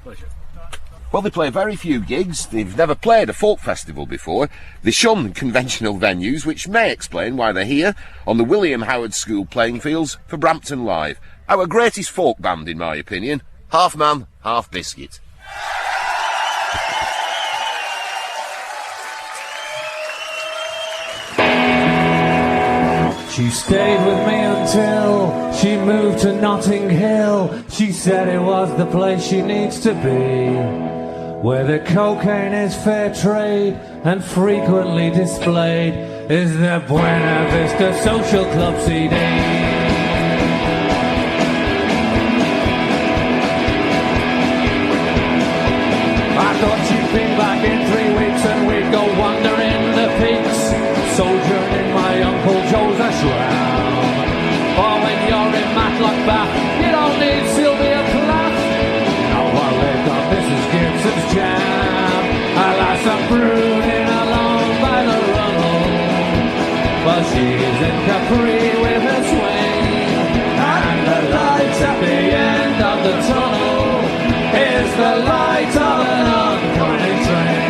Pleasure. Well, they play very few gigs, they've never played a folk festival before, they shun conventional venues, which may explain why they're here on the William Howard School playing fields for Brampton Live. Our greatest folk band, in my opinion. Half man, half biscuit. She stayed with me until she moved to Notting Hill. She said it was the place she needs to be, where the cocaine is fair trade and frequently displayed is the Buena Vista Social Club CD. I thought she'd be back in 3 weeks and we'd go wandering the peaks, sojourning my Uncle Joe's ashram. Or when you're in Matlock Bath, you don't need Sylvia Plath. No, I lived on Mrs. Gibson's jam. Alas, I'm brooding along by the runnel, while she's in Capri with her swing. And the light at the end of the tunnel is the light of an oncoming train.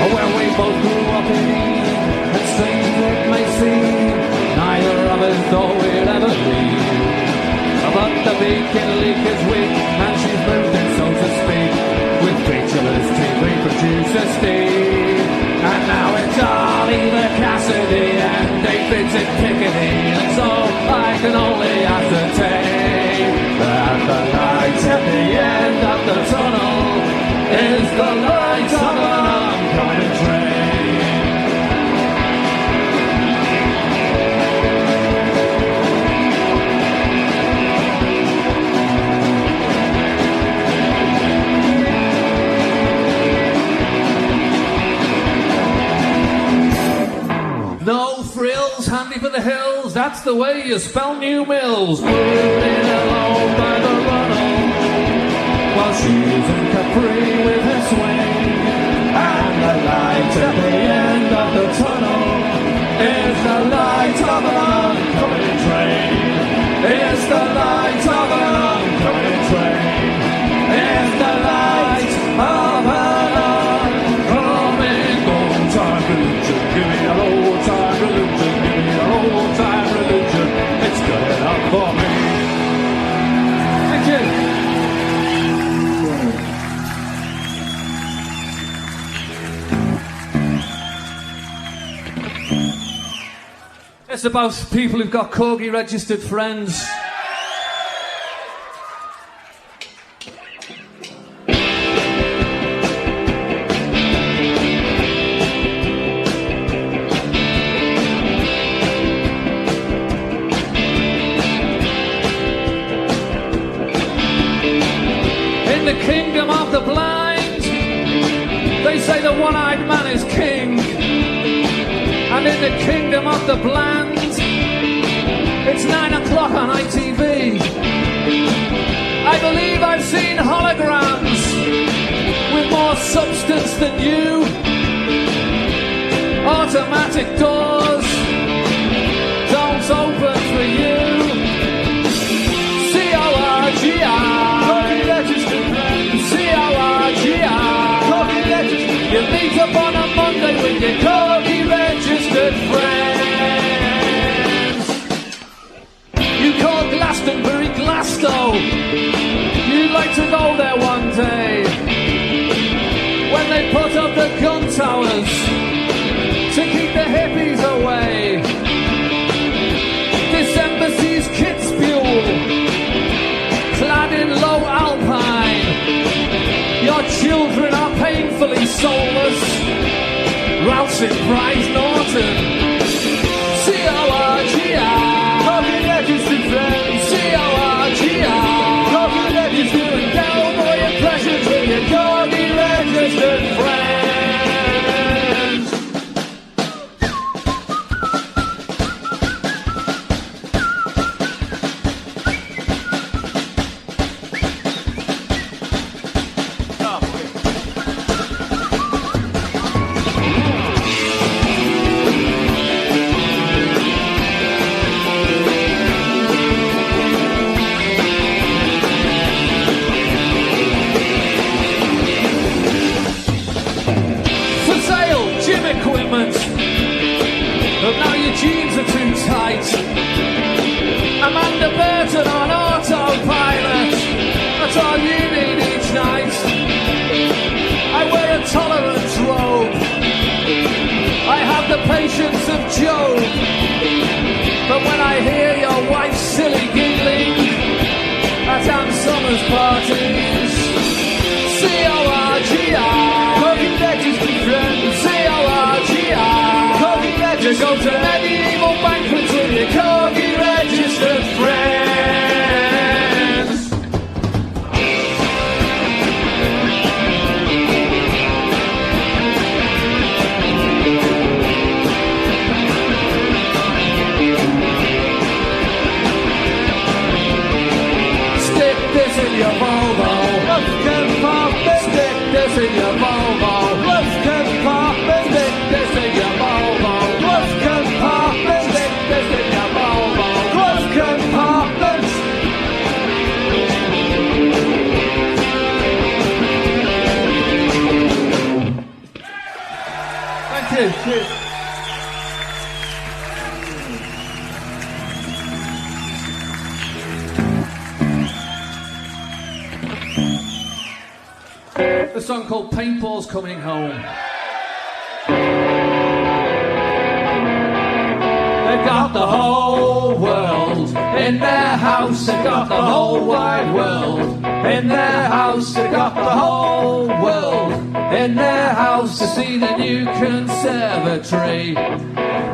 When we both grew up in Eden, and strange it may seem, neither of us thought we'd ever leave. But the beacon leak is weak, and she's moved in, so to speak, with featureless TV producer Steve. And now it's Oliver Cassidy and Davies in Piccadilly, and so I can only ascertain that the light at the end of the tunnel is the light of an oncoming train. No frills, handy for the hills, that's the way you spell New Mills. Moving along by the runnel, while she's in Capri with her swing. And the light at the end of the tunnel is the light of an oncoming train. It's the light of an oncoming train. It's the light of an oncoming old-time religion. Give me an old-time religion. Give me an old-time religion. It's good enough for me. Thank you. It's about people who've got Corgi-Registered Friends. In the kingdom of the blind, they say the one-eyed man is king. And in the kingdom of the bland, it's 9 o'clock on ITV. I believe I've seen holograms with more substance than you. Automatic doors don't open for you. C-O-R-G-I, Corgi-Registered Friends. C-O-R-G-I, Corgi-Registered. You meet up on a Monday with your Corgi-Registered Friends. You call Glastonbury Glasgow. You'd like to go there one day, when they put up the gun towers to keep the hippies away. This embassy's Kitzbühel, clad in low alpine. Your children are painfully soulless, rousing Prize Norton. C-O-R-G-I, Corgi-Registered Friends. C-O-R-G-I, Corgi-Registered. Doing cowboy impressions with your Corgi-Registered Friends. silly giggling at Ann Summers parties. C-O-R-G-I, Corgi-Registered Friends. C-O-R-G-I, Corgi-Registered. You go to medieval banquets with your Corgi-Registered Friends. Stick this in your Volvo, love compartment. Stick this in your Volvo, love compartment. Stick this in your Volvo, love compartment. Stick this in your Volvo, love compartment. Thank you. Cheers. A song called Paintball's Coming Home. They've got the whole world in their house. They've got the whole wide world in their house. They've got the whole world in their house to see the new conservatory.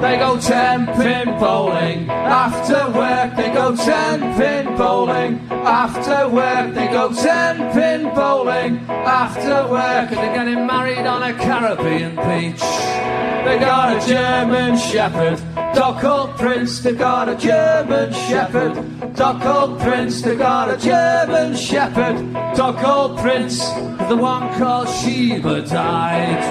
They go 10-pin bowling after work. They go 10-pin bowling after work. They go 10-pin bowling after work. And they're getting married on a Caribbean beach. They got a German Shepherd, dog called Prince. They got a German Shepherd, dog called Prince. They got a German Shepherd, dog called Prince. The one called Sheba died.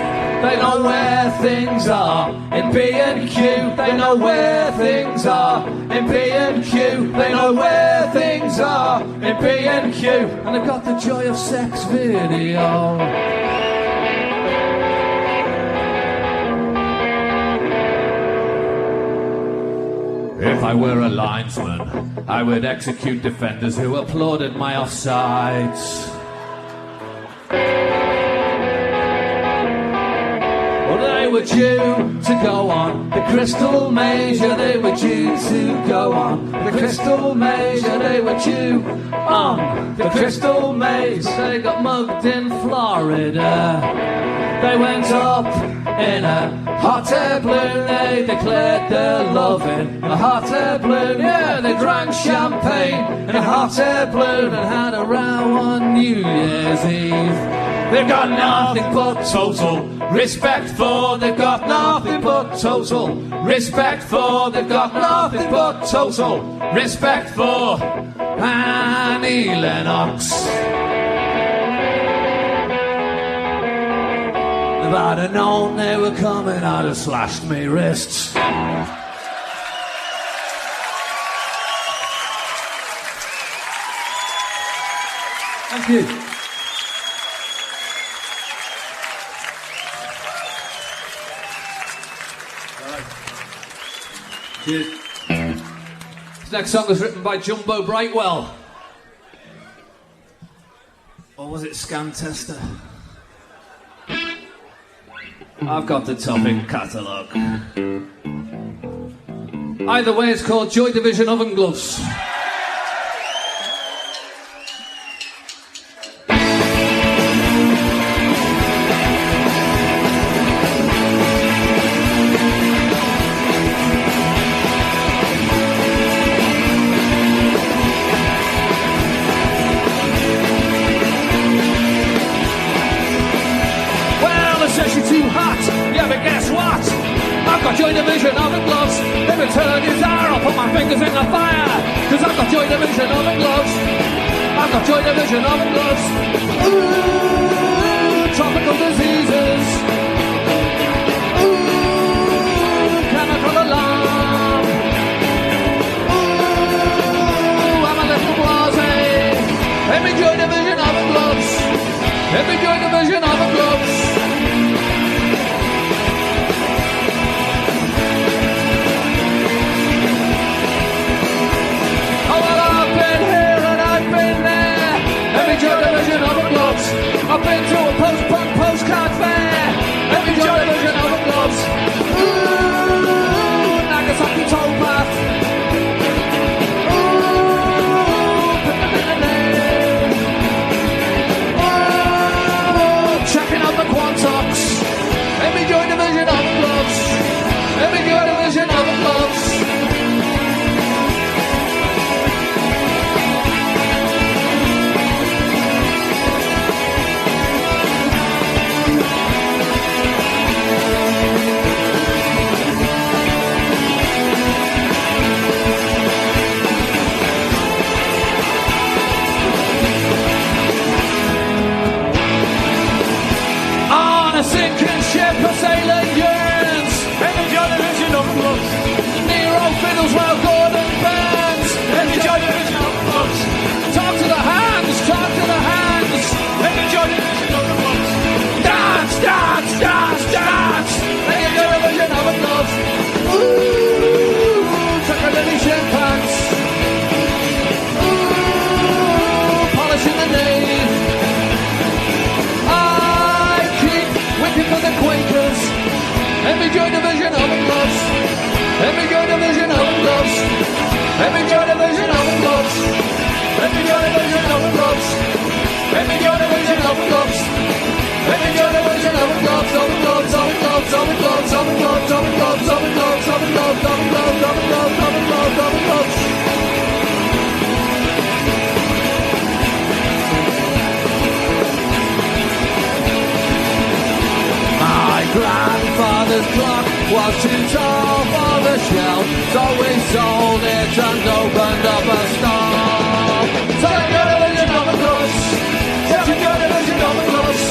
They know where things are in B&Q. They know where things are in B&Q. They know where things are in B&Q. And they've got the Joy of Sex video. If I were a linesman, I would execute defenders who applauded my offsides. Well, they were due to go on the Crystal Maze. Yeah, they were due to go on the Crystal Maze. Yeah, they were due on the Crystal Maze. They got mugged in Florida. They went up in a hot air balloon. They declared their love in a hot air balloon. Yeah, they drank champagne in a hot air balloon and had a row on New Year's Eve. They've got nothing but total respect for. They've got nothing but total respect for. They've got nothing but total respect for Annie Lennox. If I'd have known they were coming, I'd have slashed me wrists. Thank you. Cheers. This next song was written by Jumbo Brightwell. Or was it Scan Tester? I've got the topic catalogue. Either way, it's called Joy Division Oven Gloves. Joy Division oven gloves. If it turns his hour, I'll put my fingers in the fire. Cause I've got Joy Division oven gloves. I've got Joy Division oven gloves. Ooh, tropical diseases. Ooh, chemical alarm. Ooh, I'm a little blasé. Every Joy Division oven gloves. Every Joy Division oven gloves. I've been to a post-punk postcard fair. Every Joy Division oven gloves. Ooh, Nagasaki towpath. Ooh, Every joy division open clubs. Every joy division open clubs. Every joy division open clubs. Every joy division open clubs. Open clubs, open clubs, open clubs, open clubs, open clubs, open clubs, open clubs, open clubs, open clubs, open clubs, open clubs. My grandfather's clock was too tall for the shelf, so we sold it and opened up a stall. Second division open clubs. Second division open clubs.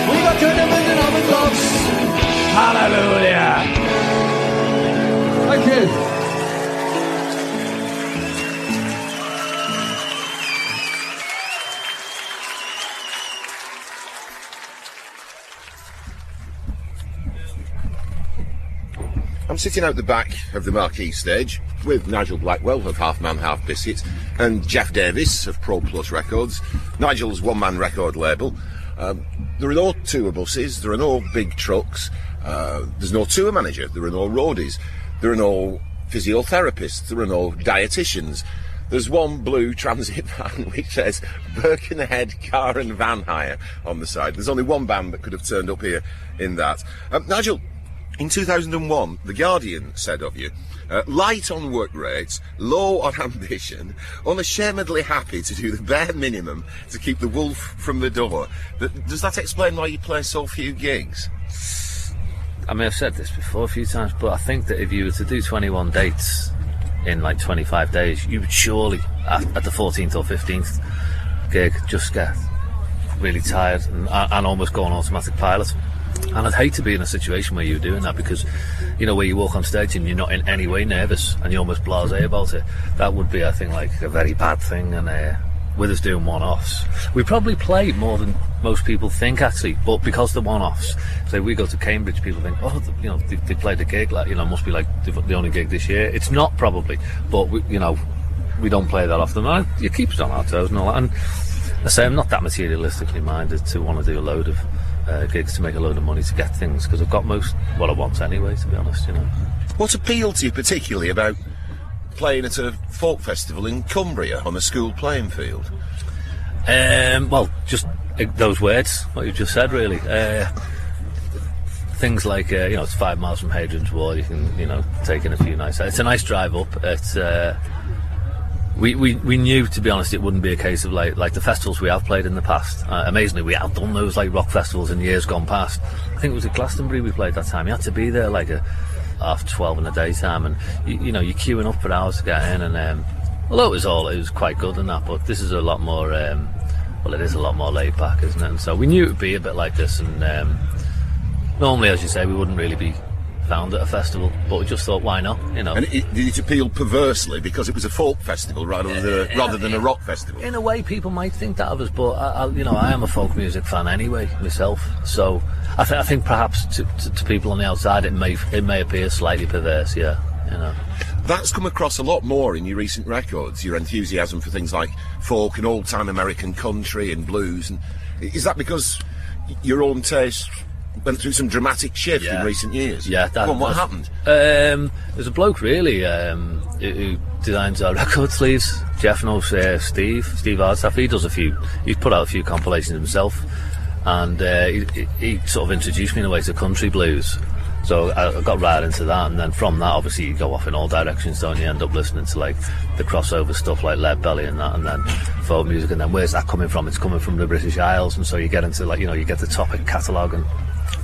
We got 2 division open clubs. Hallelujah. Thank you. I'm sitting out the back of the marquee stage with Nigel Blackwell of Half Man Half Biscuit and Geoff Davies of Pro Plus Records, Nigel's one-man record label. There are no tour buses, there are no big trucks, there's no tour manager, there are no roadies, there are no physiotherapists, there are no dietitians. There's one blue transit van which says Birkenhead Car and Van Hire on the side. There's only one band that could have turned up here in that. Nigel, in 2001, The Guardian said of you, light on work rates, low on ambition, unashamedly happy to do the bare minimum to keep the wolf from the door. Does that explain why you play so few gigs? I mean, I've said this before a few times, but I think that if you were to do 21 dates in like 25 days, you would surely, at the 14th or 15th gig, just get really tired and almost go on automatic pilot. And I'd hate to be in a situation where you're doing that, because, you know, where you walk on stage and you're not in any way nervous and you're almost blasé about it. That would be, I think, like a very bad thing. And with us doing one-offs, we probably play more than most people think, actually. But because the one-offs, say we go to Cambridge, people think, oh, you know, they played a gig, like, you know, must be like the only gig this year. It's not, probably, but we, you know, we don't play that often. And it keeps us on our toes and all that. And I say I'm not that materialistically minded to want to do a load of gigs to make a load of money to get things, because I've got what I want anyway, to be honest, you know. What appealed to you particularly about playing at a folk festival in Cumbria on a school playing field? Well, just those words, what you just said, really. Things like, you know, it's 5 miles from Hadrian's Wall, you can, you know, take in a few nights. It's a nice drive up. It's we knew, to be honest, it wouldn't be a case of like the festivals we have played in the past. Amazingly, we have done those like rock festivals in years gone past. I think it was at Glastonbury we played that time. You had to be there like a half 12 in the daytime, and you know, you're queuing up for hours to get in. And although it was quite good and that, but this is a lot more. Well, it is a lot more laid back, isn't it? And so we knew it would be a bit like this. And normally, as you say, we wouldn't really be found at a festival, but we just thought, why not, you know. And did it appeal perversely because it was a folk festival rather than a rock festival? In a way, people might think that of us, but I am a folk music fan anyway myself, so I think perhaps to people on the outside it may appear slightly perverse, yeah, you know. That's come across a lot more in your recent records, your enthusiasm for things like folk and old-time American country and blues. And is that because your own taste went through some dramatic shift in recent years? Yeah. What happened? There's a bloke really who designs our record sleeves. Geoff knows Steve Hardstaff. He's put out a few compilations himself, and he sort of introduced me in a way to country blues. So I got right into that, and then from that, obviously, you go off in all directions, don't you? End up listening to like the crossover stuff like Lead Belly and that, and then folk music. And then where's that coming from? It's coming from the British Isles, and so you get into, like, you know, you get the Topic catalogue, and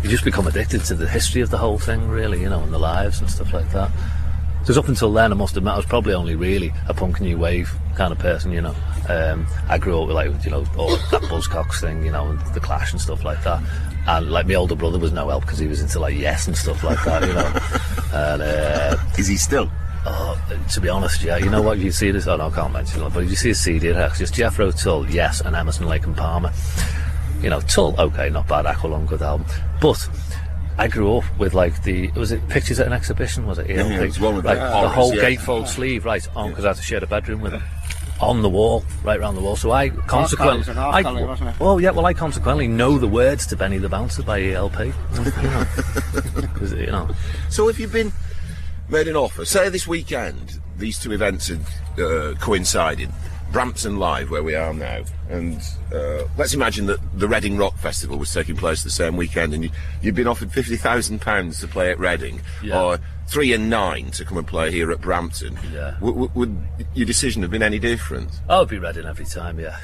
you just become addicted to the history of the whole thing, really, you know, and the lives and stuff like that. Because up until then, I must admit, I was probably only really a punk new wave kind of person, you know. I grew up with, like, you know, all that Buzzcocks thing, you know, and the Clash and stuff like that. And like my older brother was no help because he was into like Yes and stuff like that, you know. And is he still? Oh, to be honest, yeah. You know what? You see this? Oh no, I can't mention it. But if you see a CD, it's just Jethro Tull, Yes, and Emerson, Lake and Palmer. You know, Tull, okay, not bad. Aqualung, good album. But I grew up with like was it Pictures at an Exhibition? Was it? Yeah, it was one with the whole gatefold sleeve, right on, because I had to share a bedroom with him. On the wall, right round the wall. So I consequently, I consequently know the words to Benny the Bouncer by ELP. You know. So have you been made an offer, say this weekend, these two events had coincided, Brampton Live, where we are now, and let's imagine that the Reading Rock Festival was taking place the same weekend, and you'd been offered £50,000 to play at Reading, or 3 and 9 to come and play here at Brampton. Yeah. Would your decision have been any different? I would be Reading every time, yeah.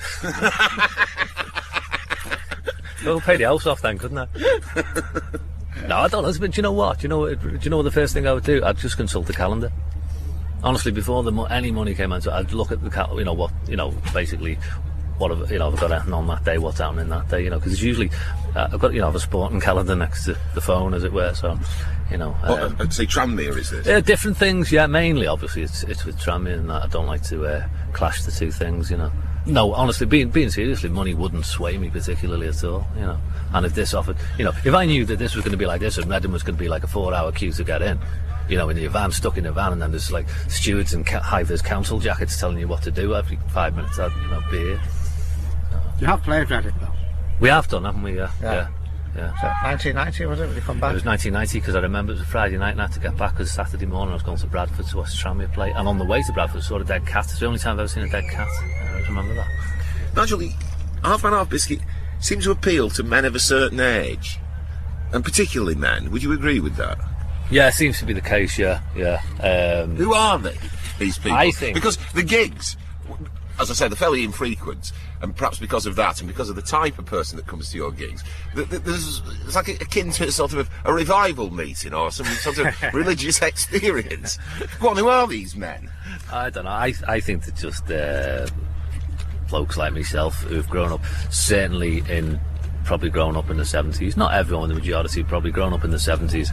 I'll pay the house off then, couldn't I? No, I don't know. But do you know what? Do you know what the first thing I would do? I'd just consult the calendar. Honestly, before any money came into it, I'd look at the basically what have I've got anything on that day, what's happening that day, because it's usually I've got I have a sporting calendar next to the phone, as it were. So, I'd say Tranmere is this? Different things, yeah. Mainly, obviously, it's with Tranmere, and that I don't like to clash the two things, No, honestly, being seriously, money wouldn't sway me particularly at all, And if this offered, if I knew that this was going to be like this, and Reading was going to be like a 4-hour queue to get in, in your van, stuck in a van, and then there's like stewards and high-vis council jackets telling you what to do every 5 minutes, I'd beer. You have played Reading, though? We have done, haven't we? Yeah. So 1990, was it, when you come back? It was 1990, because I remember it was a Friday night and I had to get back, because Saturday morning I was going to Bradford to watch Tranmere play, and on the way to Bradford I saw a dead cat. It's the only time I've ever seen a dead cat. I always remember that. Nigel, Half Man Half Biscuit seems to appeal to men of a certain age, and particularly men. Would you agree with that? Yeah, it seems to be the case, yeah. Who are they, these people? I think... Because the gigs, as I say, they're fairly infrequent, and perhaps because of that, and because of the type of person that comes to your gigs, it's like akin to sort of a revival meeting or some sort of religious experience. Go on, who are these men? I don't know. I think they're just blokes like myself who've grown up, probably grown up in the 70s. Not everyone, the majority, probably grown up in the 70s.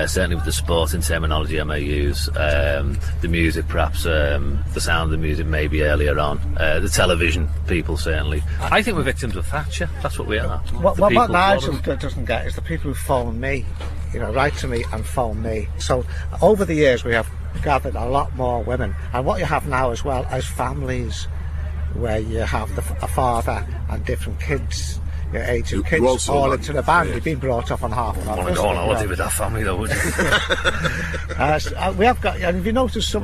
Certainly with the sporting terminology I may use, the music perhaps, the sound of the music maybe earlier on, the television people certainly. I think we're victims of Thatcher. That's what we are. What Nigel doesn't get is the people who phone me, write to me and phone me. So over the years we have gathered a lot more women, and what you have now as well as families where you have a father and different kids, your age of kids all into the band. You've been brought up on Half and Half. I want to go on holiday with that family though, would you? We have got, and if you notice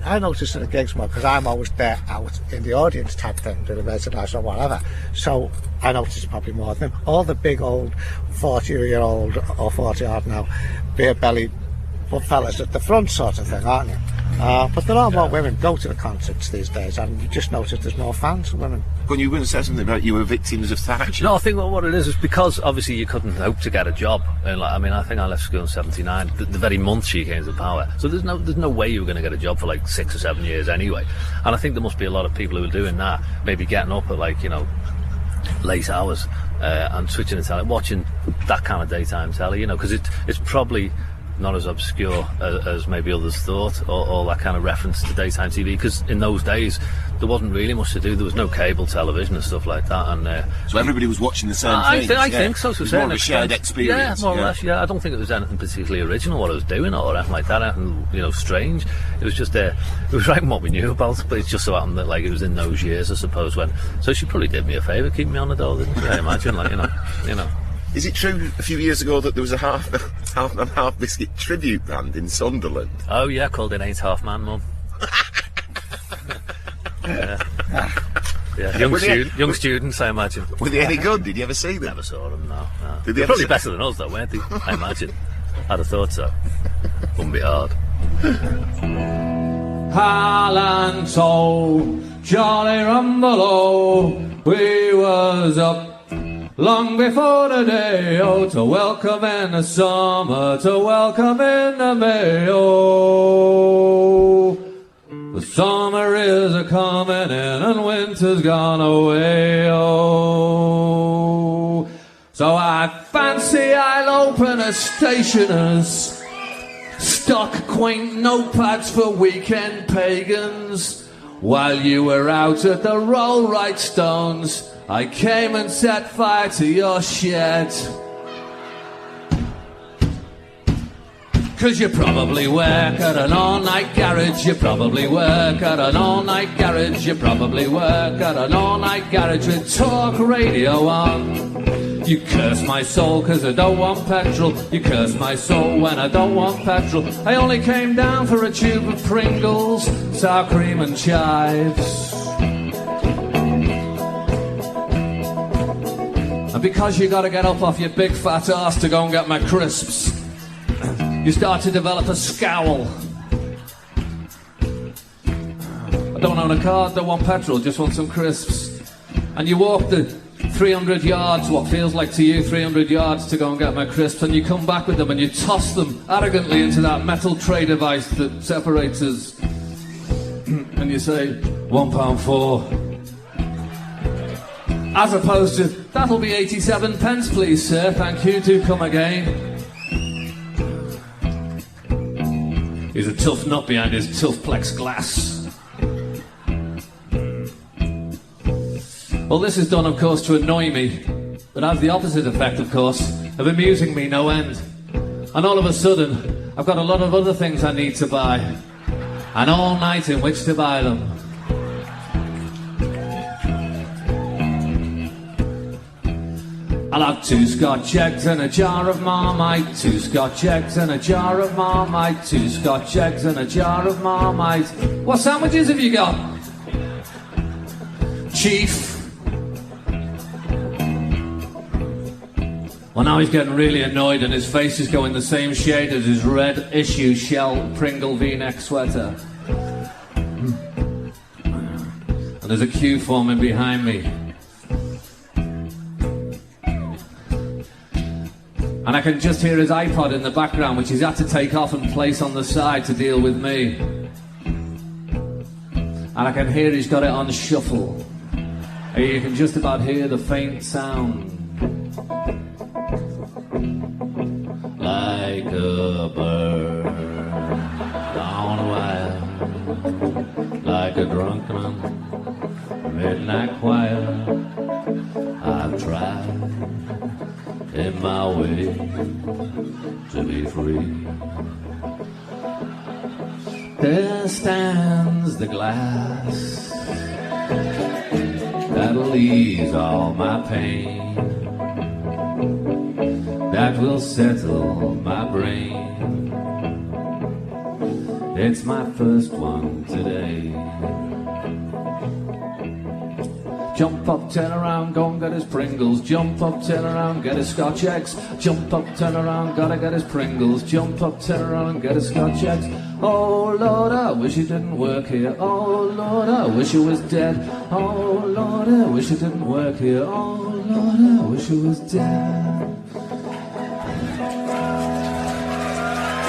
I notice in the gigs more, because I'm always there out in the audience type thing, doing the residence or whatever, so I notice probably more than them. All the big old 40-year-old or 40-odd now beer belly fellas at the front sort of thing, aren't you? But there are more women go to the concerts these days, and you just notice there's more fans of women. When you were going to say something about you were victims of Thatcher? No, I think what it is because obviously you couldn't hope to get a job. And I think I left school in '79, the very month she came to power. So there's no way you were going to get a job for like 6 or 7 years anyway. And I think there must be a lot of people who are doing that, maybe getting up at late hours and switching the telly, watching that kind of daytime telly, because it's probably not as obscure as maybe others thought, or that kind of reference to daytime TV, because in those days there wasn't really much to do. There was no cable television and stuff like that, and so everybody was watching the same thing. I think so. To it was more of a shared experience. Yeah, more or less. Yeah, I don't think it was anything particularly original what I was doing or anything like that. Anything strange. It was just it was writing what we knew about, but it just so happened that it was in those years, I suppose. So she probably did me a favour, keeping me on the dole, didn't she? I imagine, Is it true a few years ago that there was a Half Man Half Biscuit tribute band in Sunderland? Oh yeah, called It Ain't Half Man, Mum. Yeah. Young students, I imagine. Were they any good? Did you ever see them? Never saw them, no. They're probably better than us though, weren't they? I imagine. I'd have thought so. Wouldn't be hard. Hallanto, Jolly Rumble, we was up long before the day, to welcome in the summer, to welcome in the May, the summer is a-comin' in and winter's gone away, so I fancy I'll open a stationer's, stock quaint notepads for weekend pagans. While you were out at the Roll Right Stones, I came and set fire to your shed. 'Cause you probably work at an all-night garage, you probably work at an all-night garage, you probably work at an all-night garage with talk radio on. You curse my soul 'cause I don't want petrol. You curse my soul when I don't want petrol. I only came down for a tube of Pringles, sour cream and chives. And because you gotta get up off your big fat arse to go and get my crisps, you start to develop a scowl. I don't own a car, don't want petrol, just want some crisps. And you walk the 300 yards, what feels like to you 300 yards, to go and get my crisps, and you come back with them and you toss them arrogantly into that metal tray device that separates us. And you say, £1.4. As opposed to, that'll be 87 pence please sir, thank you, do come again. He's a tough nut behind his tough plexiglass. Well, this is done, of course, to annoy me, but has the opposite effect, of course, of amusing me no end. And all of a sudden, I've got a lot of other things I need to buy, and all night in which to buy them. I'll have 2 Scotch eggs and a jar of Marmite, 2 Scotch eggs and a jar of Marmite, 2 Scotch eggs and a jar of Marmite. What sandwiches have you got? Chief. Well, now he's getting really annoyed and his face is going the same shade as his red issue shell Pringle V-neck sweater. And there's a queue forming behind me. And I can just hear his iPod in the background, which he's had to take off and place on the side to deal with me. And I can hear he's got it on shuffle. You can just about hear the faint sound. Like a bird on a wire, like a drunken midnight choir. I've tried in my way to be free. There stands the glass that'll ease all my pain, that will settle my brain. It's my first one today. Jump up, turn around, go and get his Pringles. Jump up, turn around, get his Scotch eggs. Jump up, turn around, gotta get his Pringles. Jump up, turn around and get his Scotch eggs. Oh Lord, I wish it didn't work here. Oh Lord, I wish it was dead. Oh Lord, I wish it didn't work here. Oh Lord, I wish it was dead.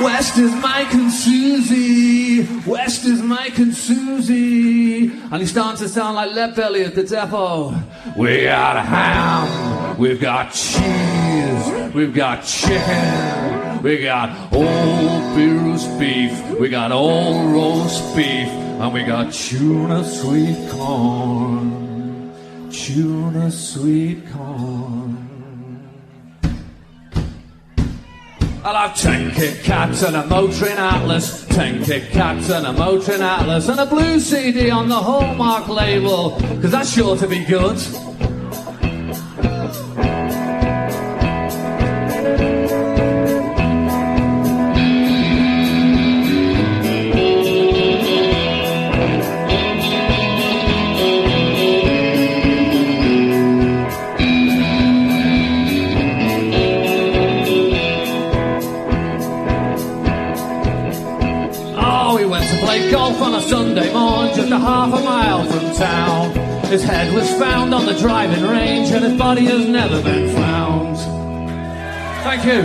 West is Mike and Susie, West is Mike and Susie. And he's starting to sound like Leadbelly at the depot. We got ham, we've got cheese, we've got chicken, we got old roast beef, we got old roast beef, and we got tuna sweet corn, tuna sweet corn. I'll have 10 Kit Kats and a Motrin Atlas, 10 Kit Kats and a Motrin Atlas, and a blue CD on the Hallmark label, 'cause that's sure to be good. Golf on a Sunday morning, just a half a mile from town. His head was found on the driving range and his body has never been found. Thank you.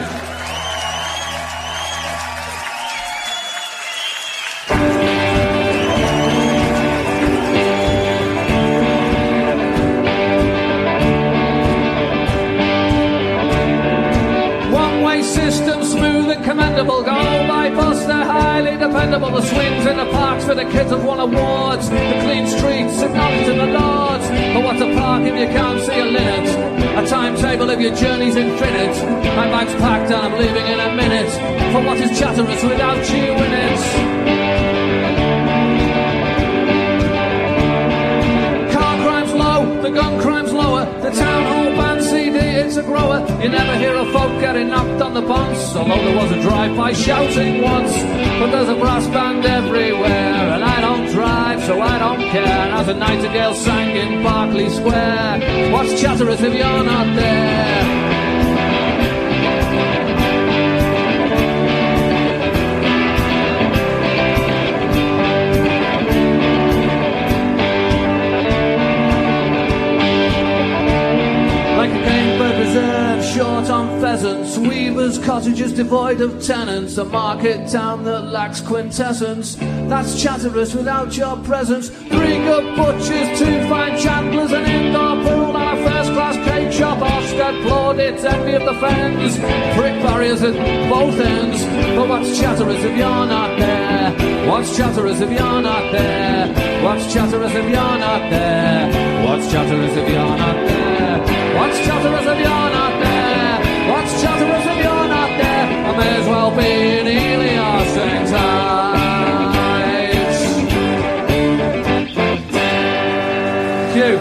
One-way system, smooth and commendable. Go by bus, they're highly dependable. The swings in the parks for the kids have won awards. The clean streets acknowledged to the lords. But what's a park if you can't see a linnet? A timetable if your journey's infinite. My bag's packed and I'm leaving in a minute. For what is Chatteris without you in it? Car crime's low, the gun crime's lower. The town hall band CD, it's a grower. You never hear of folk getting knocked on the bonce, although there was a drive-by shouting once. But there's a brass band everywhere, and I don't drive, so I don't care. And as a nightingale sang in Berkeley Square, what's Chatteris if you're not there? Short on pheasants, weavers' cottages devoid of tenants, a market town that lacks quintessence. That's Chatteris without your presence. 3 good butchers, 2 fine chandlers, an indoor pool and a first-class cake shop. Ofsted plaudits, envy of the fens, brick barriers at both ends. But what's Chatteris if you're not there? What's Chatteris if you're not there? What's Chatteris if you're not there? What's Chatteris if you're not there? What's Chatteris if you're not there? What's Chatteris if you're not there? I may as well be in Ely or St. Ives. Cue.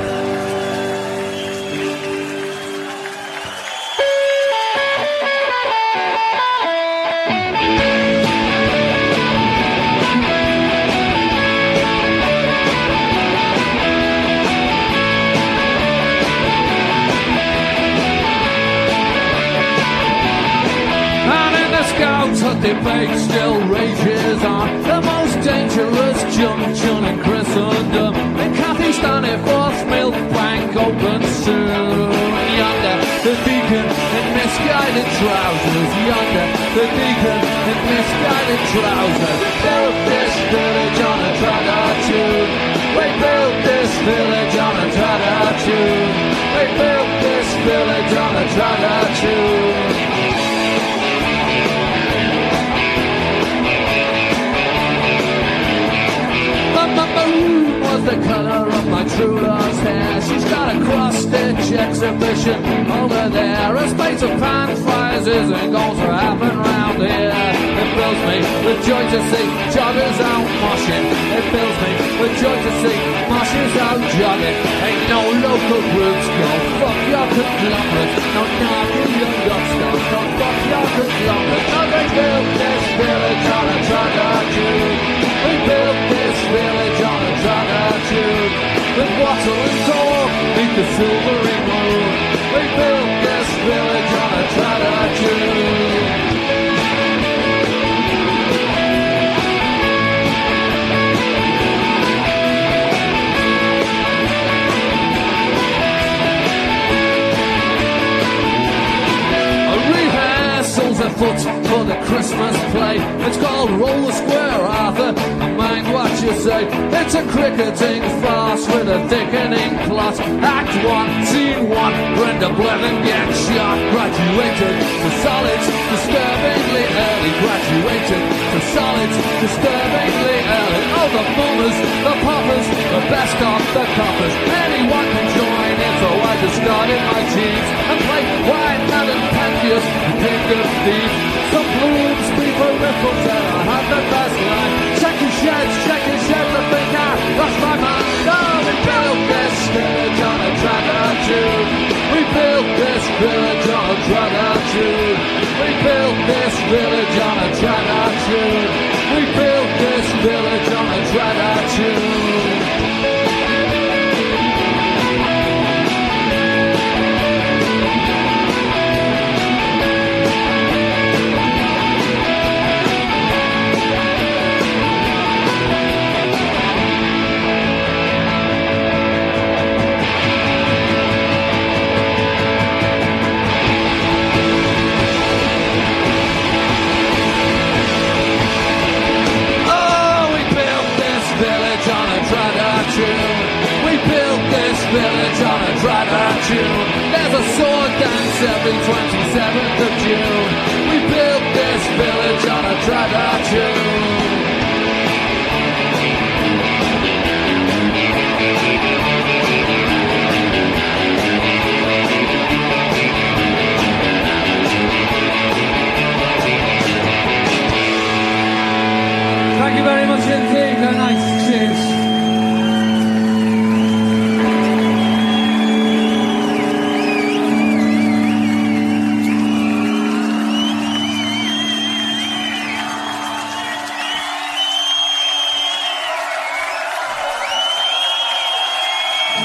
Debate still rages on the most dangerous junction in Christendom. And Cathy Staniforth's milk bank opens soon. Yonder, the deacon in misguided trousers. Yonder, the deacon in misguided trousers. Built this village on a tractor tune. We built this village on a tractor tune. We built this village on a tractor tune. Was the colour of my true love's hair. She's got a cross-stitch exhibition over there. A space of pan fires isn't going to happen round here. It fills me with joy to see joggers out moshing. It fills me with joy to see moshers out jogging. Ain't no local groups, go fuck your conglomerate. No narky young upstarts, go fuck your conglomerate. No, they built this village on a tractor tune. We built this village on a tractor tune. With wattle and talk, beneath the silvery moon. We built this village on a tractor tune. Afoot for the Christmas play. It's called Roll the Square, Arthur, and mind what you say. It's a cricketing farce with a thickening plot. Act 1, Scene 1, Brenda Blevin gets shot. Graduated to solids, disturbingly early. Graduated to solids, disturbingly early. Oh, the mummers, the poppers, the best of the coppers. Anyone can join in, so I discarded my jeans and played Wine Madden Pentheus and King of Thieves. Some blooms speak for ripples and I had the best line. Check your sheds, I think I lost my mind. Oh, we built this village on a tractor tune. We built this village on a tractor tune. We built this village on a tractor tune. We built this village on a tractor tune. Village on a tractor tune. There's a sword dance every 27th of June. We built this village on a tractor tune. Thank you very much indeed. Very nice. Cheers.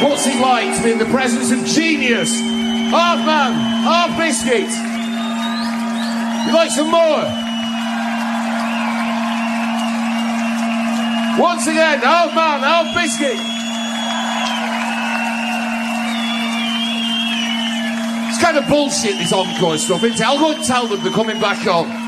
What's it like to be in the presence of genius? Half man, half biscuit. You like some more? Once again, half man, half biscuit. It's kind of bullshit, this encore stuff, isn't it? I'll go and tell them they're coming back on.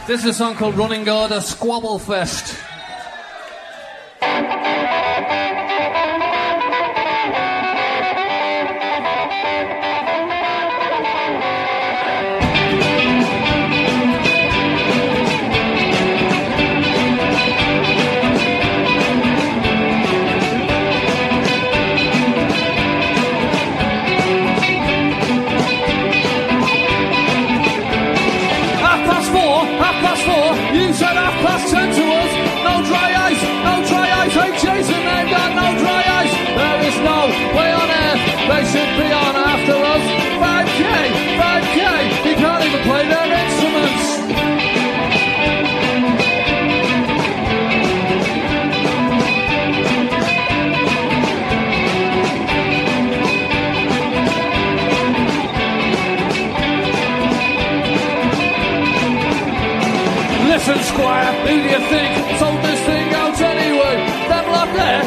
This is a song called Running Order Squabble Fest. You said 10:30 to us. No dry ice, hey Jason, they've got no dry ice. There is no way on earth they should be on after us. 5k, you can't even play their instruments. Listen, Squire, who do you think sold this thing out anyway? Them lot there,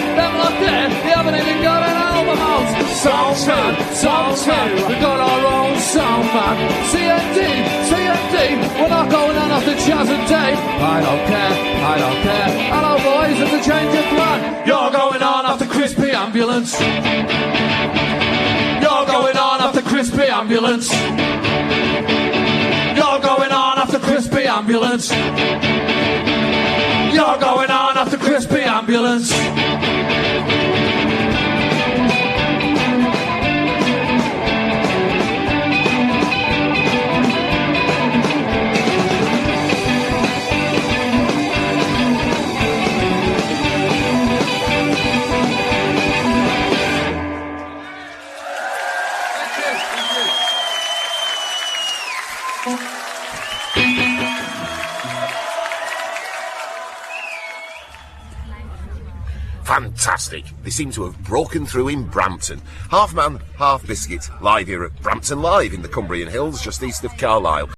they haven't even got an album out. Song 2, we got our own sound man. CND, we're not going on after Chaz and Dave. I don't care. Hello boys, it's a change of plan. You're going on after Crispy Ambulance. You're going on after Crispy Ambulance. You're going on after Crispy Ambulance. You're going on after Crispy Ambulance. Fantastic. They seem to have broken through in Brampton. Half man, half biscuit, live here at Brampton Live in the Cumbrian Hills, just east of Carlisle.